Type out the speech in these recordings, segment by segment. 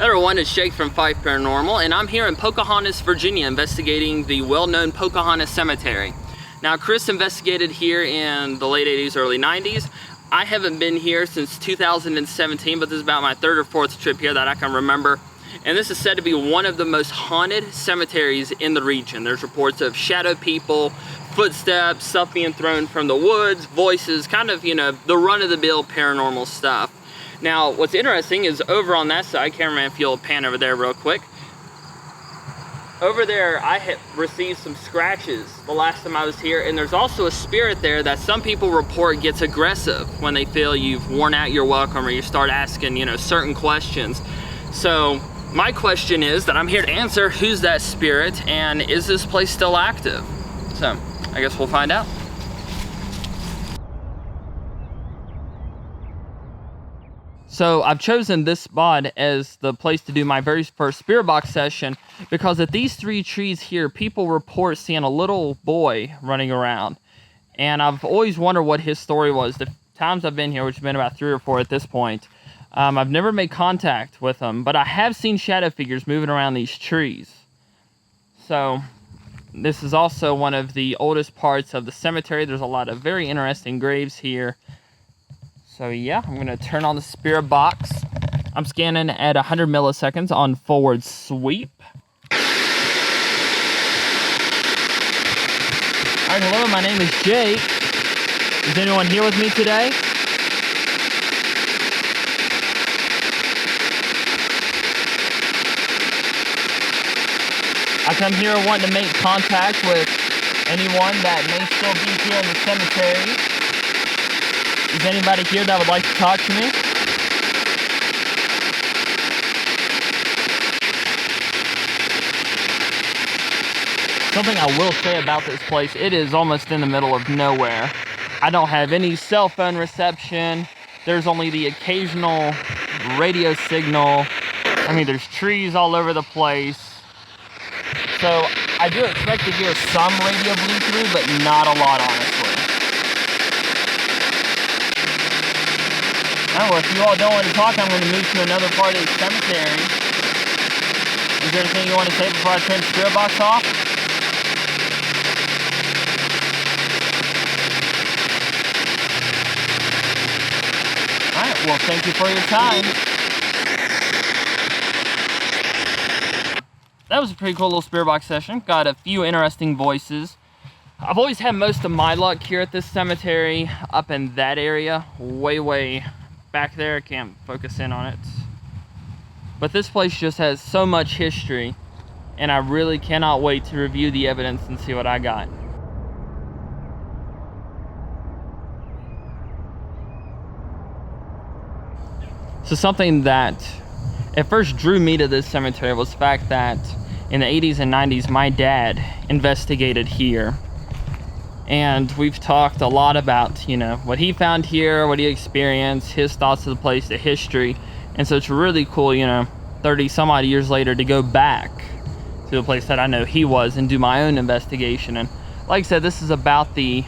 Hello everyone, it's Jake from Fife Paranormal, and I'm here in Pocahontas, Virginia, investigating the well-known Pocahontas Cemetery. Now, Chris investigated here in the late 80s, early 90s. I haven't been here since 2017, but this is about my third or fourth trip here that I can remember. And this is said to be one of the most haunted cemeteries in the region. There's reports of shadow people, footsteps, stuff being thrown from the woods, voices, kind of, you know, the run-of-the-mill paranormal stuff. Now, what's interesting is over on that side, cameraman, if you'll pan over there real quick. Over there, I had received some scratches the last time I was here, and there's also a spirit there that some people report gets aggressive when they feel you've worn out your welcome or you start asking, you know, certain questions. So, my question is that I'm here to answer, who's that spirit, and is this place still active? So, I guess we'll find out. So I've chosen this spot as the place to do my very first spirit box session because at these three trees here, people report seeing a little boy running around. And I've always wondered what his story was. The times I've been here, which has been about 3 or 4 at this point, I've never made contact with him, but I have seen shadow figures moving around these trees. So this is also one of the oldest parts of the cemetery. There's a lot of very interesting graves here. So yeah, I'm gonna turn on the spirit box. I'm scanning at 100 milliseconds on forward sweep. Alright, hello, my name is Jake. Is anyone here with me today? I come here wanting to make contact with anyone that may still be here in the cemetery. Is anybody here that would like to talk to me? Something I will say about this place, it is almost in the middle of nowhere. I don't have any cell phone reception. There's only the occasional radio signal. I mean, there's trees all over the place. So I do expect to hear some radio bleed through, but not a lot, honestly. Oh, well, if you all don't want to talk, I'm going to move to another part of the cemetery. Is there anything you want to say before I turn the spirit box off? Alright, well, thank you for your time. That was a pretty cool little spirit box session. Got a few interesting voices. I've always had most of my luck here at this cemetery up in that area. Way back there. I can't focus in on it. But this place just has so much history, and I really cannot wait to review the evidence and see what I got. So something that at first drew me to this cemetery was the fact that in the 80s and 90s, my dad investigated here. And we've talked a lot about, you know, what he found here, what he experienced, his thoughts of the place, the history. And so it's really cool, you know, 30 some odd years later to go back to the place that I know he was and do my own investigation. And like I said, this is about the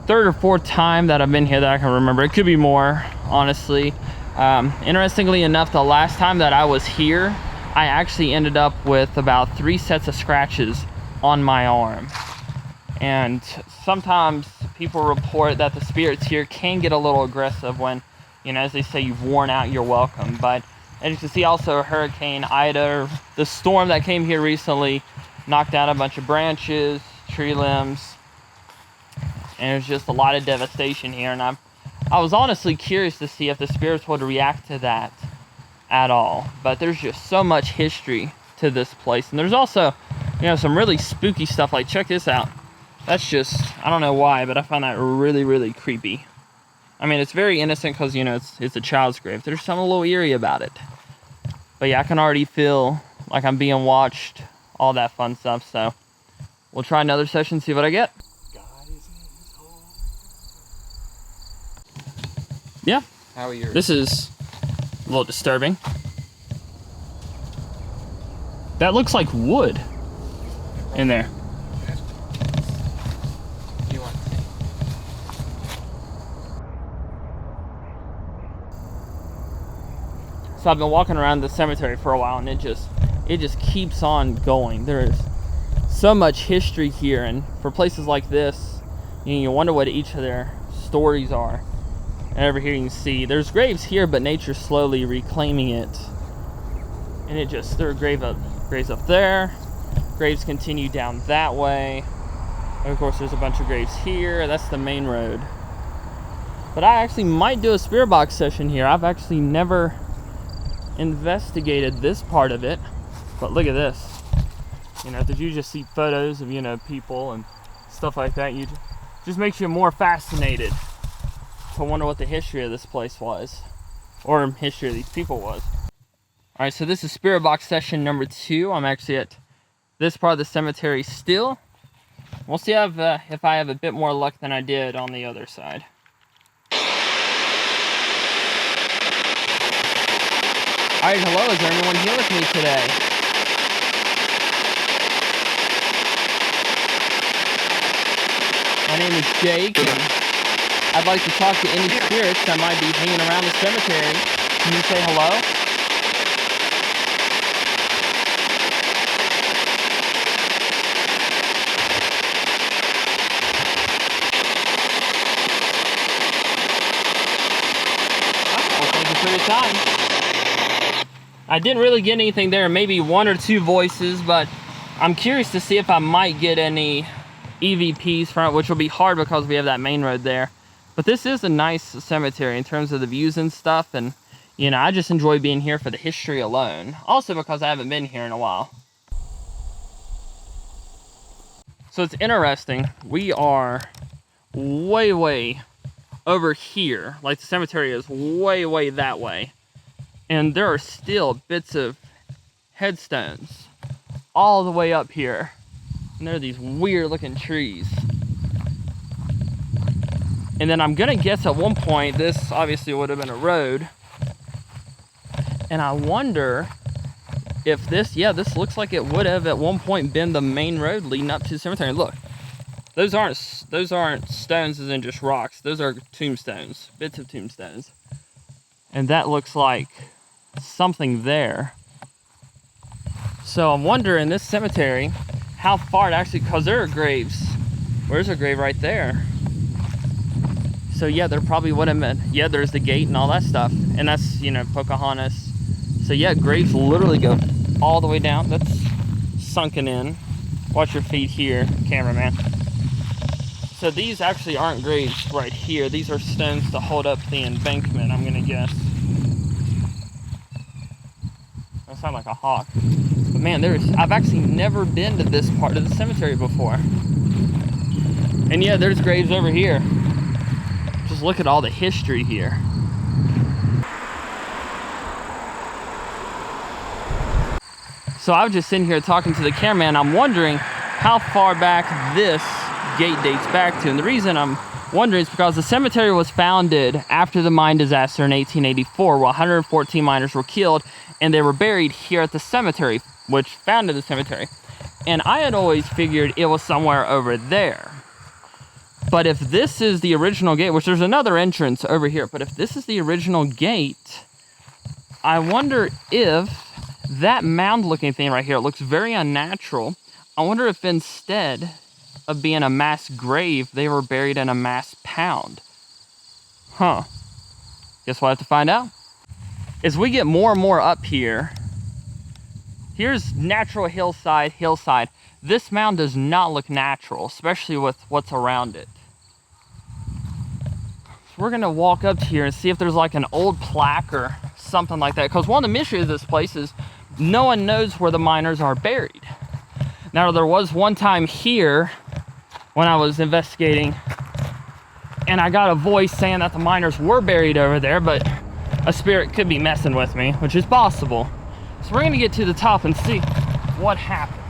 3rd or 4th time that I've been here that I can remember. It could be more, honestly. Interestingly enough, the last time that I was here, I actually ended up with about 3 sets of scratches on my arm. And sometimes people report that the spirits here can get a little aggressive when, you know, as they say, you've worn out your welcome. But as you can see, also Hurricane Ida, the storm that came here recently, knocked down a bunch of branches, tree limbs, and there's just a lot of devastation here. And I was honestly curious to see if the spirits would react to that at all. But there's just so much history to this place. And there's also, you know, some really spooky stuff. Like, check this out. That's just, I don't know why, but I find that really creepy. I mean, it's very innocent because, you know, it's a child's grave. There's something a little eerie about it. But yeah, I can already feel like I'm being watched, all that fun stuff. So we'll try another session, see what I get. Yeah. How are you? This is a little disturbing. That looks like wood in there. So I've been walking around the cemetery for a while, and it just keeps on going. There is so much history here, and for places like this, you wonder what each of their stories are. And over here you can see there's graves here, but nature's slowly reclaiming it. And there are graves up there. Graves continue down that way. And of course, there's a bunch of graves here. That's the main road. But I actually might do a spirit box session here. I've actually never investigated this part of it. But look at this. Did you just see photos of, people and stuff like that? Just makes you more fascinated to wonder what the history of this place was, or history of these people was. All right, so this is spirit box session number 2. I'm actually at this part of the cemetery still. We'll see if I have a bit more luck than I did on the other side. All right, hello, is there anyone here with me today? My name is Jake, and I'd like to talk to any spirits that might be hanging around the cemetery. Can you say hello? Oh, thank you for your time. I didn't really get anything there, maybe 1 or 2 voices, but I'm curious to see if I might get any EVPs from it, which will be hard because we have that main road there. But this is a nice cemetery in terms of the views and stuff, and I just enjoy being here for the history alone. Also because I haven't been here in a while. So it's interesting, we are way over here, like the cemetery is way that way. And there are still bits of headstones all the way up here. And there are these weird looking trees. And then I'm gonna guess at one point, this obviously would have been a road. And I wonder if this looks like it would have at one point been the main road leading up to the cemetery. Look, those aren't stones as in just rocks. Those are tombstones, bits of tombstones. And that looks like something there. So I'm wondering, this cemetery, how far it actually, because there are graves. Where's a grave right there? So yeah, there probably would have been, there's the gate and all that stuff. And that's, Pocahontas. So yeah, graves literally go all the way down. That's sunken in. Watch your feet here, cameraman. So these actually aren't graves right here. These are stones to hold up the embankment, I'm gonna guess. That sounds like a hawk. But man, I've actually never been to this part of the cemetery before. And yeah, there's graves over here. Just look at all the history here. So I was just sitting here talking to the cameraman. I'm wondering how far back this gate dates back to. And the reason I'm wondering is because the cemetery was founded after the mine disaster in 1884, where 114 miners were killed, and they were buried here at the cemetery, which founded the cemetery. And I had always figured it was somewhere over there. But if this is the original gate, which there's another entrance over here, but if this is the original gate, I wonder if that mound-looking thing right here, it looks very unnatural. I wonder if instead of being a mass grave, they were buried in a mass pound. Huh. Guess we'll have to find out. As we get more and more up here, here's natural hillside. This mound does not look natural, especially with what's around it. So we're gonna walk up here and see if there's like an old plaque or something like that, because one of the mysteries of this place is no one knows where the miners are buried. Now, there was one time here when I was investigating, and I got a voice saying that the miners were buried over there, but a spirit could be messing with me, which is possible. So we're gonna get to the top and see what happened.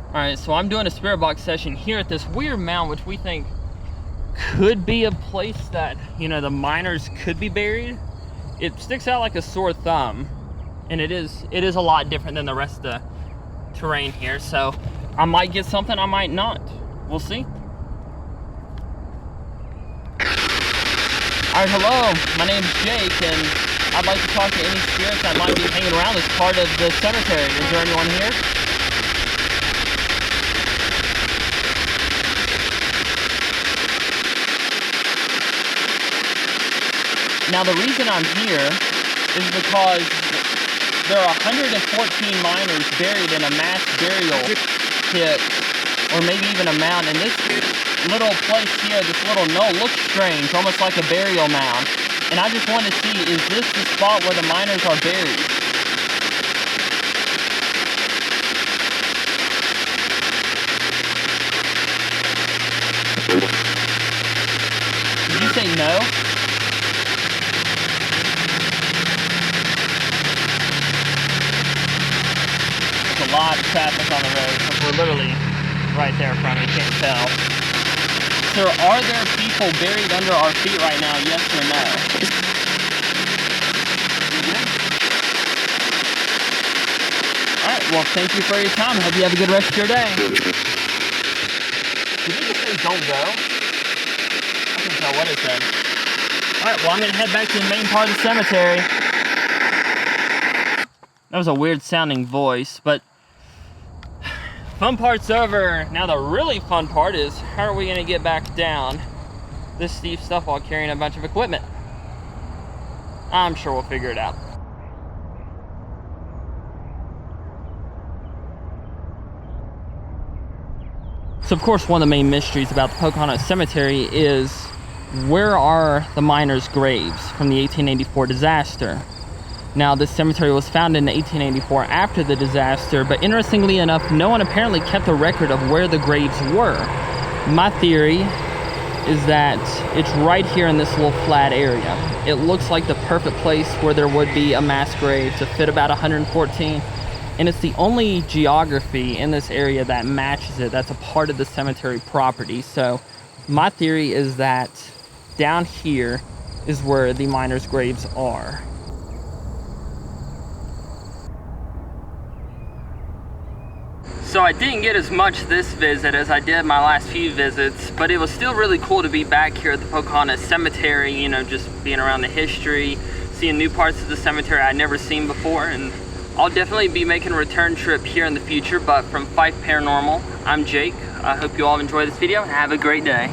All right, so I'm doing a spirit box session here at this weird mound, which we think could be a place that, the miners could be buried. It sticks out like a sore thumb, and it is a lot different than the rest of the terrain here. So I might get something, I might not. We'll see. Alright, hello, my name's Jake, and I'd like to talk to any spirits that might be hanging around as part of the cemetery. Is there anyone here? Now, the reason I'm here is because there are 114 miners buried in a mass burial pit, or maybe even a mound, and this little place here, this little knoll, looks strange, almost like a burial mound. And I just want to see, is this the spot where the miners are buried? Did you say no? There's a lot of traffic on the road, because we're literally right there from you, can't tell. Sir, are there people buried under our feet right now, yes or no? Alright, well, thank you for your time. Hope you have a good rest of your day. Did you just say don't go? I can't tell what it said. Alright, well, I'm going to head back to the main part of the cemetery. That was a weird sounding voice, but fun part's over. Now the really fun part is, how are we going to get back down this steep stuff while carrying a bunch of equipment? I'm sure we'll figure it out. So of course, one of the main mysteries about the Pocahontas Cemetery is, where are the miners' graves from the 1884 disaster? Now, this cemetery was founded in 1884 after the disaster, but interestingly enough, no one apparently kept a record of where the graves were. My theory is that it's right here in this little flat area. It looks like the perfect place where there would be a mass grave to fit about 114, and it's the only geography in this area that matches it, that's a part of the cemetery property. So my theory is that down here is where the miners' graves are. So I didn't get as much this visit as I did my last few visits, but it was still really cool to be back here at the Pocahontas Cemetery, you know, just being around the history, seeing new parts of the cemetery I'd never seen before, and I'll definitely be making a return trip here in the future. But from Fife Paranormal, I'm Jake. I hope you all enjoy this video and have a great day.